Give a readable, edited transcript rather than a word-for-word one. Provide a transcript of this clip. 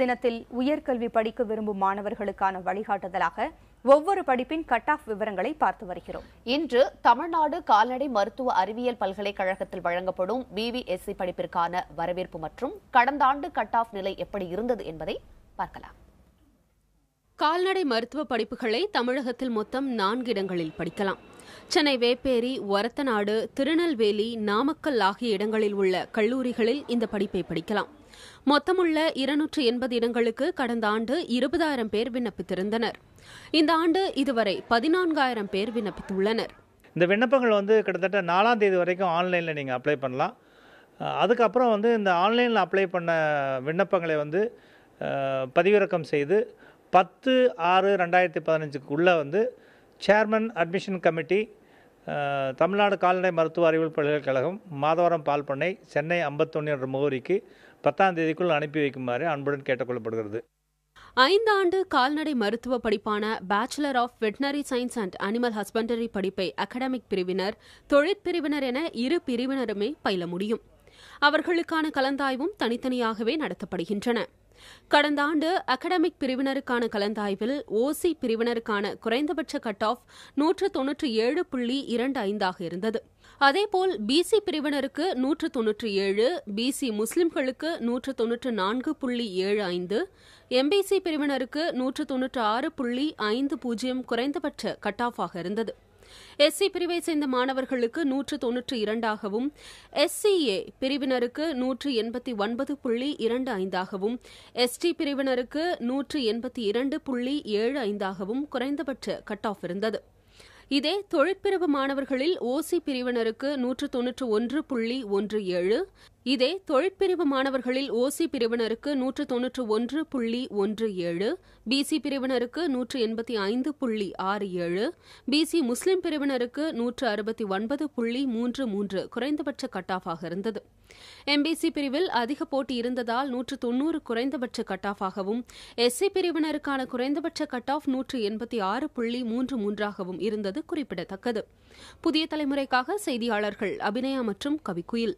தினத்தில் உயர்கல்வி படிக்க விரும்பும் மாணவர்களுக்கான வழிகாட்டுதலாக ஒவ்வொரு படிப்பின் கட் ஆஃப் விவரங்களை பார்த்து வருகிறோம். இன்று தமிழ்நாடு கால்நடை மருத்துவ அறிவியல் பல்கலைக்கழகத்தில் வழங்கப்படும் BVSC படிப்பிற்கான வரவேற்பு மற்றும் கடந்த ஆண்டு கட் ஆஃப் நிலை எப்படி இருந்தது என்பதை பார்க்கலாம். கால்நடை மருத்துவ படிப்புகளை தமிழகத்தில் மொத்தம் 4 இடங்களில் படிக்கலாம். சென்னை வேப்பேரி, ஒரத்தநாடு, திருநெல்வேலி, நாமக்கல் ஆகிய இடங்களில் உள்ள கல்லூரிகளில் இந்த படிப்பை படிக்கலாம். மொத்தமுள்ள 280 இடங்களுக்கு கடந்த ஆண்டு 20,000 பேர் விண்ணப்பித்திருந்தனர். இந்த ஆண்டு இதுவரை 14,000 பேர் விண்ணப்பித்துள்ளனர். இந்த விண்ணப்பங்கள் கிட்டத்தட்ட 4ஆம் தேதி வரைக்கும் ஆன்லைனில் நீங்கள் அப்ளை பண்ணலாம். அதுக்கப்புறம் இந்த ஆன்லைனில் அப்ளை பண்ண விண்ணப்பங்களை பதிவிறக்கம் செய்து 10/6/2015 சேர்மன் அட்மிஷன் கமிட்டி, தமிழ்நாடு கால்நடை மருத்துவ அறிவியல் பல்கலைக்கழகம், மாதவரம் பால் பண்ணை, சென்னை 51 என்ற முகவரிக்கு 10ஆம் தேதிக்குள் அனுப்பி வைக்குமாறு அன்புடன் கேட்டுக்கொள்ளப்படுகிறது. 5 ஆண்டு கால்நடை மருத்துவ படிப்பான bachelor of veterinary science and animal husbandry படிப்பை அகாடமிக் பிரிவினர், தொழிற்பிரிவினர் என 2 பிரிவினருமே பயில முடியும். அவர்களுக்கான கலந்தாய்வும் தனித்தனியாகவே நடத்தப்படுகின்றன. கடந்த ஆண்டு அகாடமிக் பிரிவினருக்கான கலந்தாய்வில் OC பிரிவினருக்கான குறைந்தபட்ச கட் ஆஃப் 197.25 இருந்தது. அதேபோல் BC பிரிவினருக்கு 197, BC முஸ்லிம்களுக்கு 194.75, MBC பிரிவினருக்கு 196.50 குறைந்தபட்ச கட் ஆஃப் ஆக இருந்தது. SC பிரிவை சேர்ந்த மாணவர்களுக்கு 192ஆகவும், SCA பிரிவினருக்கு 189.25ஆகவும், ST பிரிவினருக்கு 182.75ஆகவும் குறைந்தபட்ச கட் ஆஃப் இருந்தது. இதே தொழிற்பிரிவு மாணவர்களில் OC பிரிவினருக்கு 191.17, இதே தொழிற்பிரிவு மாணவர்களில் OC பிரிவினருக்கு 191.17, BC பிரிவினருக்கு 185.67, BC முஸ்லிம் பிரிவினருக்கு 169.33 குறைந்தபட்ச கட் ஆஃப் ஆக இருந்தது. MBC பிரிவில் அதிக போட்டி இருந்ததால் 190 குறைந்தபட்ச கட் ஆஃப் ஆகவும், SC பிரிவினருக்கான குறைந்தபட்ச கட் ஆஃப் 186.33ஆகவும் இருந்தது குறிப்பிடத்தக்கது. புதிய தலைமுறைக்காக செய்தியாளர்கள் அபிநயா மற்றும் கவிக்குயில்.